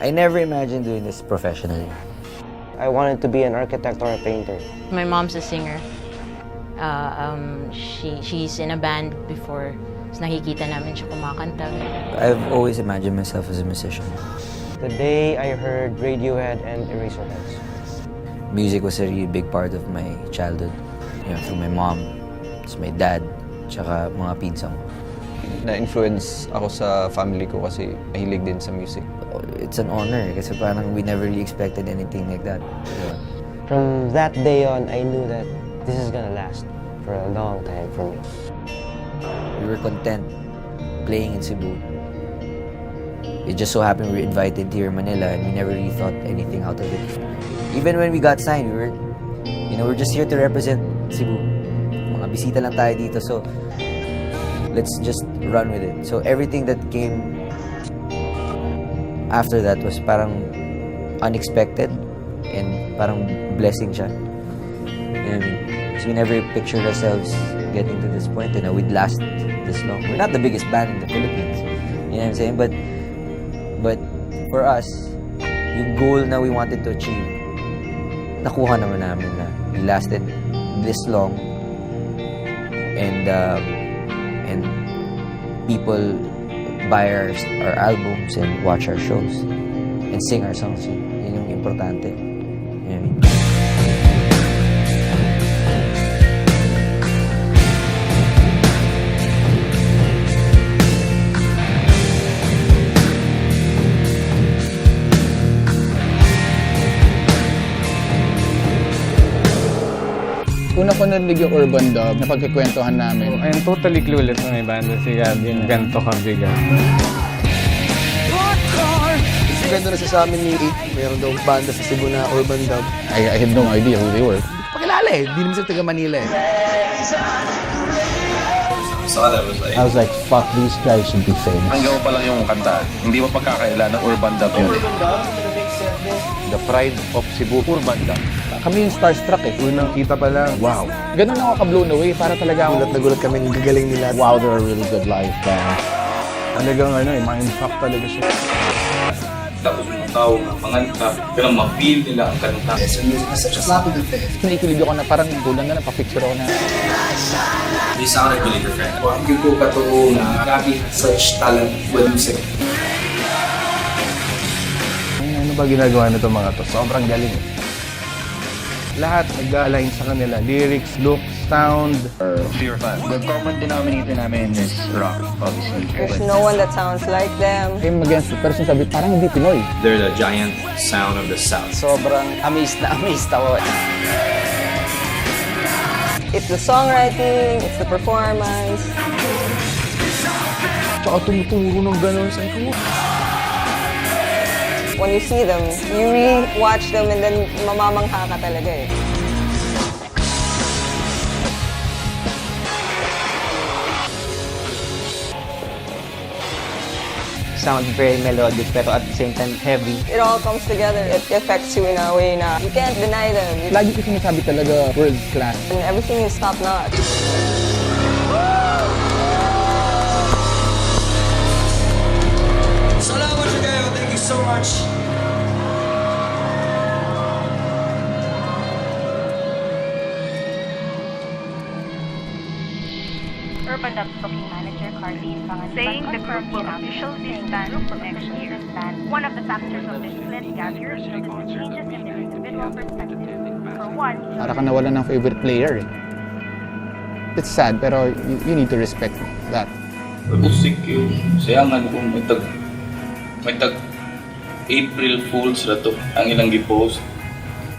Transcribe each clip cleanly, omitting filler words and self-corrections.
I never imagined doing this professionally. I wanted to be an architect or a painter. My mom's a singer. She's in a band before. Tapos nakikita namin siya kumakanta. I've always imagined myself as a musician. The day I heard Radiohead and Eraserheads. Music was a really big part of my childhood. You know, through my mom, my dad, tsaka mga pinsang ko. Na-influence ako sa family ko kasi mahilig din sa music. It's an honor kasi parang we never really expected anything like that. Yeah. From that day on, I knew that this is gonna last for a long time for me. We were content playing in Cebu. It just so happened we were invited here in Manila and we never really thought anything out of it. Even when we got signed, we're just here to represent Cebu. Mga bisita lang tayo dito, so let's just run with it. So everything that came after that was parang unexpected and parang blessing siya. You know what I mean? So we never pictured ourselves getting to this point, we'd last this long. We're not the biggest band in the Philippines, you know what I'm saying? But for us, yung goal na we wanted to achieve, nakuha naman namin na we lasted this long, and people buy our albums and watch our shows and sing our songs. Yun yung importante. You know what I mean? Una ko narinig yung urban dub na pagkikwentuhan namin. I am totally clueless na may banda si Gabby na ganito kabiga. Ganda na sa amin ni mayroon daw banda sa Cebu na urban dub. I had no idea who they were. Pakilala eh, di naman sila taga Manila eh. I was like, fuck, these guys should be famous. Hanggang pa lang yung kanta, hindi mo pagkakaila ng urban dub yun. The pride of Cebu, urban dub. Kami yung starstruck eh. Unang kita pa lang, wow. Ganun ako ka-blown away para talaga Gulat na gulat kami, gagaling nila. Wow, they're a really good live band. Talagang mind-fuck talaga siya. Tapos mga tao, panganta, pero ma-feel nila ang kanta. Yes, and music is such a slap in the face. Kinikilig ako na parang gulang na napapicture ako na. They sounded really different. Hindi ko katoo na Gabby has such talent with music. Ano ba ginagawa nito mga to? Sobrang galing. Lahat nag-align sa kanila. Lyrics, look, sound. Pure fan. The common denominator namin is rock, obviously. There's no one that sounds like them. Came against the person sabi, parang hindi Pinoy. They're the giant sound of the South. Sobrang amazed ako. It's the songwriting, it's the performance. Tsaka tumuturo ng gano'n sa ito. When you see them, you really watch them and then mamamangha ka talaga eh. Sounds very melodic pero at the same time heavy. It all comes together. It affects you in a way na you can't deny them. Lagi ko sinasabi talaga world class. And everything is top-notch. Salamat sa kayo. Thank you so much. Urban Dub's booking manager, Carly, saying the group will officially disband next year. One of the factors of this split, Gabby revealed that the changes in their individual perspectives. For one, Para ka nawalan ng favorite player eh. It's sad pero you need to respect that. Musik yun. Sayangan kung may tag April Fools na to ang ilang gipost.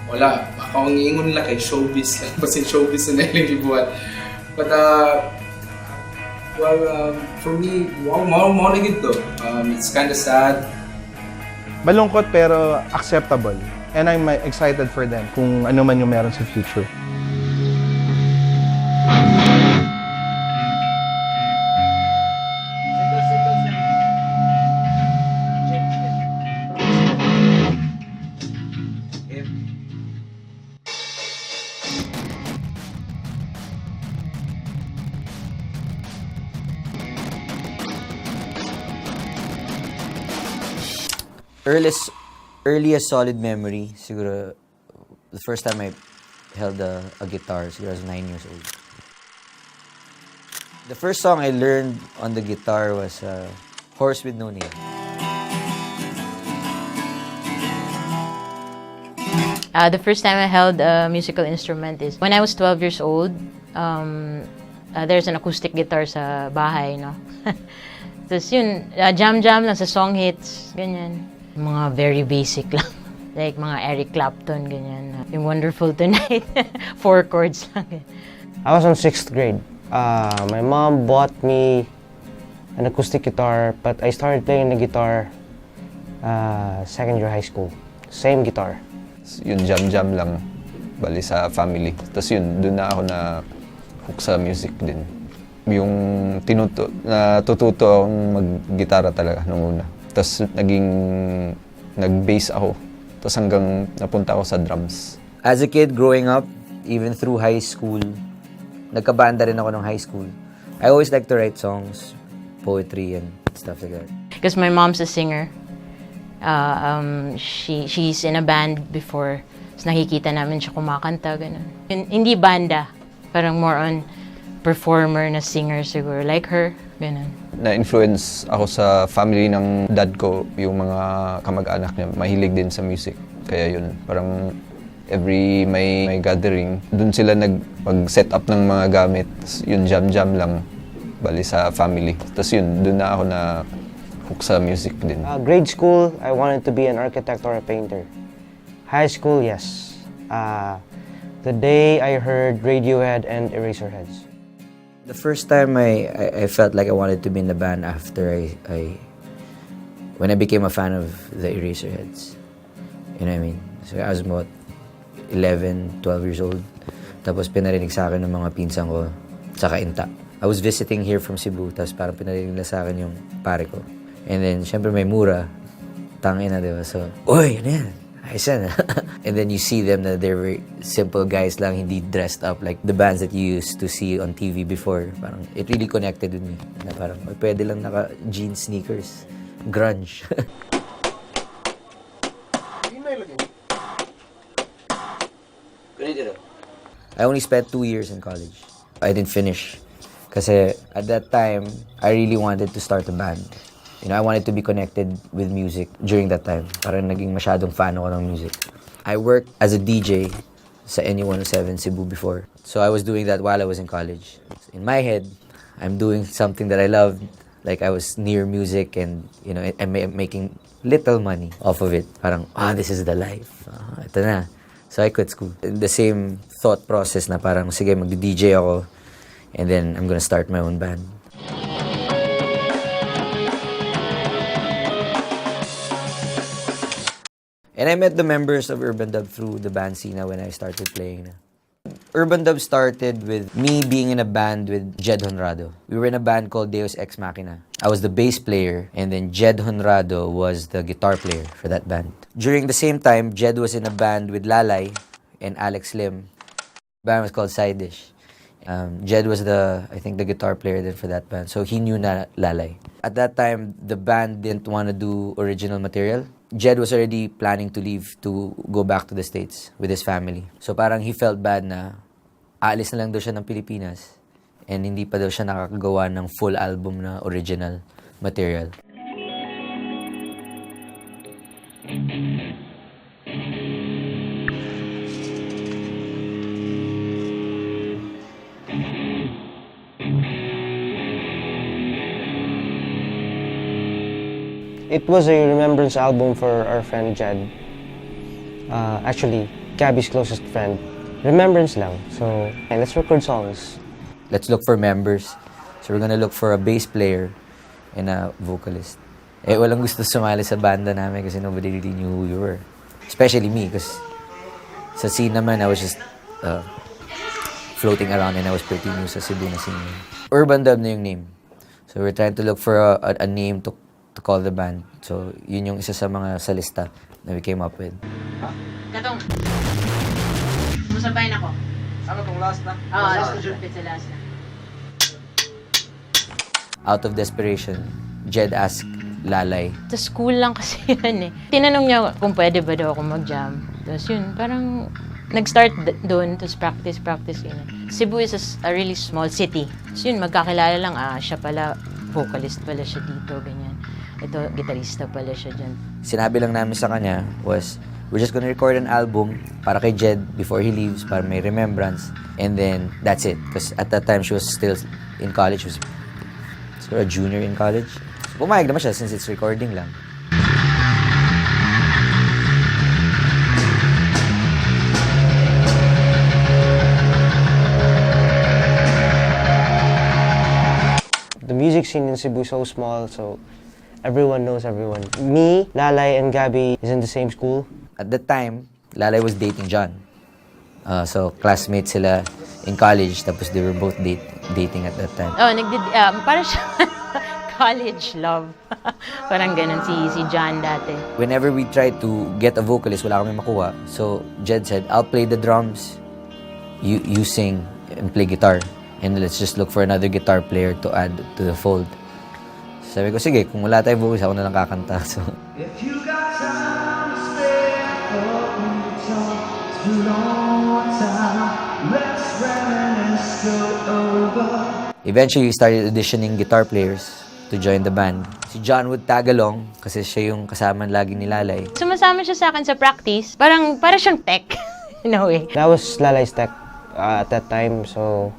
Wala. Ako ang iingon nila kay showbiz lang. Kasi showbiz na ilang gibuhat. But, for me, wow, na gito. It's kind of sad. Malungkot pero acceptable. And I'm excited for them kung ano man yung meron sa future. Earliest solid memory, siguro, the first time I held a guitar, siguro I was 9 years old. The first song I learned on the guitar was Horse with No Name. The first time I held a musical instrument is when I was 12 years old. There's an acoustic guitar sa bahay, no? Tapos yun, jam-jam lang sa song hits, ganyan. Mga very basic lang. Like mga Eric Clapton, ganyan. Yung Wonderful Tonight, 4 chords lang. I was on 6th grade. My mom bought me an acoustic guitar, but I started playing the guitar second year high school. Same guitar. Yun, jam-jam lang, bali sa family. Tapos yun, doon na ako na hook sa music din. Yung natututo akong mag-gitara talaga nung una. Tapos nag-bass ako. Tapos hanggang napunta ako sa drums. As a kid, growing up, even through high school, nagkabanda rin ako nung high school. I always like to write songs, poetry, and stuff like that. Because my mom's a singer. She's in a band before. So nakikita namin siya kumakanta, ganun. Hindi banda, parang more on performer na singer siguro, like her, ganun. Na-influence ako sa family ng dad ko, yung mga kamag-anak niya, mahilig din sa music. Kaya yun, parang every may gathering, dun sila mag-set up ng mga gamit. Yun, jam-jam lang, bali sa family. Tapos yun, dun na ako na hook sa music din. Grade school, I wanted to be an architect or a painter. High school, yes. The day I heard Radiohead and Eraserheads. The first time I felt like I wanted to be in the band after when I became a fan of the Eraserheads. You know what I mean? So I was about 11, 12 years old. Tapos pinarinig sa akin ng mga pinsan ko, saka Inta. I was visiting here from Cebu, tapos parang pinarinig nila sa akin yung pare ko. And then, syempre may mura. Tangin na, diba? So, oy, ano yan? Ayos yan. And then you see them na they're very simple guys lang, hindi dressed up like the bands that you used to see on TV before. Parang, it really connected with me. Na parang, pwede lang naka-jeans, sneakers, grunge. I only spent 2 years in college. I didn't finish. Kasi at that time, I really wanted to start a band. You know, I wanted to be connected with music during that time. Parang naging masyadong fan ako ng music. I worked as a DJ sa NU107 Cebu before. So I was doing that while I was in college. In my head, I'm doing something that I loved. Like I was near music and, you know, I'm making little money off of it. Parang, this is the life. Ito na. So I quit school. The same thought process na parang, sige, mag-DJ ako and then I'm gonna start my own band. And I met the members of Urban Dub through the band scene when I started playing. Urban Dub started with me being in a band with Jed Honrado. We were in a band called Deus Ex Machina. I was the bass player, and then Jed Honrado was the guitar player for that band. During the same time, Jed was in a band with Lalay and Alex Lim. The band was called Side Dish. Jed was the guitar player then for that band. So he knew na Lalay. At that time, the band didn't want to do original material. Jed was already planning to leave to go back to the States with his family. So parang he felt bad na aalis na lang daw siya ng Pilipinas and hindi pa daw siya nakakagawa ng full album na original material. It was a remembrance album for our friend Jed. Actually, Gabby's closest friend. Remembrance lang. So, let's record songs. Let's look for members. So we're gonna look for a bass player and a vocalist. Walang gusto sumali sa banda namin kasi nobody really knew who you were. Especially me, because sa scene naman, I was just floating around and I was pretty new sa Cebu na scene. Urban Dub na yung name. So we're trying to look for a name to call the band. So, yun yung isa sa mga sa lista na we came up with. Katong, musabayin ako. Ano tong last na? Last na. Out of desperation, Jed asked Lalay. Sa school lang kasi yun eh. Tinanong niya kung pwede ba daw ako mag-jam. Tapos yun, parang nag-start doon, tapos practice yun. Cebu is a really small city. So yun, magkakilala lang, siya pala, vocalist pala siya dito, ganyan. Ito, gitarista pala siya dyan. Sinabi lang namin sa kanya was, we're just gonna record an album para kay Jed before he leaves, para may remembrance. And then, that's it. Because at that time, she was still in college. She was sort of a junior in college. So, pumayag naman siya since it's recording lang. The music scene in Cebu is so small, so everyone knows everyone. Me, Lalay, and Gabby is in the same school. At that time, Lalay was dating John. So, classmates sila in college, tapos they were both dating at that time. Oh, para siya college love. Parang ganun si John dati. Whenever we tried to get a vocalist, wala kami makuha. So, Jed said, I'll play the drums, you sing and play guitar. And let's just look for another guitar player to add to the fold. Sabi ko, sige, kung wala tayong vocalist, ako na lang kakanta. So, if you got time to spare for me to talk too long time, let's reminisce go over. Eventually, we started auditioning guitar players to join the band. Si John would tag along kasi siya yung kasama lagi ni Lalay. Sumasama siya sa akin sa practice. Para siyang tech, in a way. That was Lalay's tech at that time, so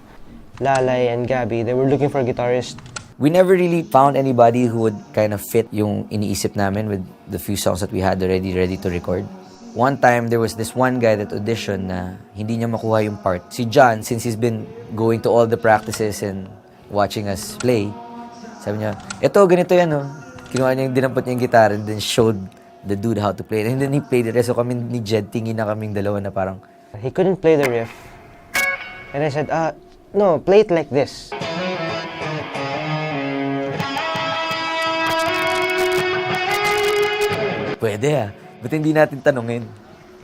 Lalay and Gabby, they were looking for a guitarist. We never really found anybody who would kind of fit yung iniisip namin with the few songs that we had already ready to record. One time, there was this one guy that auditioned na hindi niya makuha yung part. Si John, since he's been going to all the practices and watching us play, sabi niya, eto, ganito yan, oh. Kinuha niya yung dinampot niya yung guitar and then showed the dude how to play it. And then he played the rest. So kami ni Jed, tingin na kaming dalawa na parang... He couldn't play the riff. And I said, no, play it like this. Pwede But hindi natin tanungin.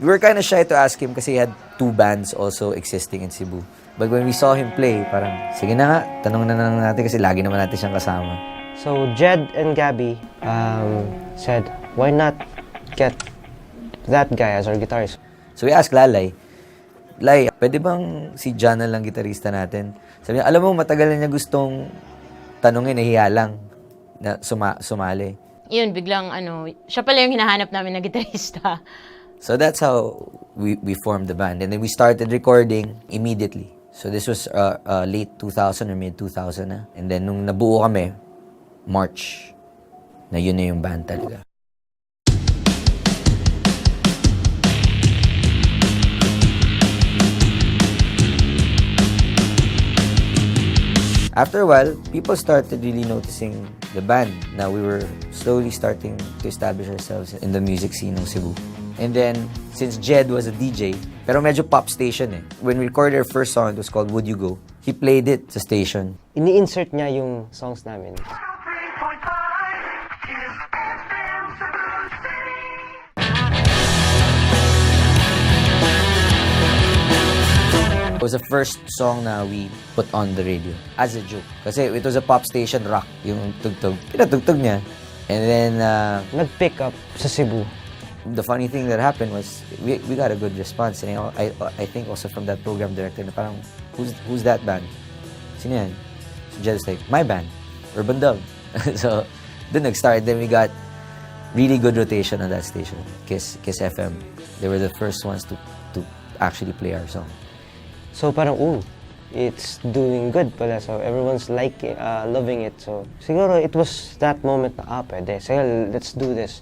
We were kind of shy to ask him kasi he had 2 bands also existing in Cebu. But when we saw him play, parang, sige na nga, tanong na lang natin kasi lagi naman natin siyang kasama. So Jed and Gabby said, why not get that guy as our guitarist? So we asked Lalay, Lay, pwede bang si John na lang gitarista natin? Sabi niya, alam mo, matagal na niya gustong tanungin, nahiya lang na sumali. Yun, biglang siya pala yung hinahanap namin na gitarista. So that's how we formed the band. And then we started recording immediately. So this was late 2000 or mid-2000 na. And then nung nabuo kami, March, na yun na yung band talaga. After a while, people started really noticing the band. Now we were slowly starting to establish ourselves in the music scene ng Cebu. And then, since Jed was a DJ, pero medyo pop station eh. When we recorded our first song, it was called Would You Go, he played it sa station. Ini-insert niya yung songs namin. It was the first song na we put on the radio as a joke. Kasi it was a pop station rock, yung tugtog. Pinatugtog niya. And then, nag-pick up sa Cebu. The funny thing that happened was we got a good response. And I think also from that program director na parang, who's that band? Sino yan? So Jed's like, my band, Urban Dub. So, dun nag-start. Then we got really good rotation on that station, Kiss FM. They were the first ones to actually play our song. So parang, it's doing good pala. So everyone's loving it. So siguro it was that moment na, pwede. Sige, let's do this.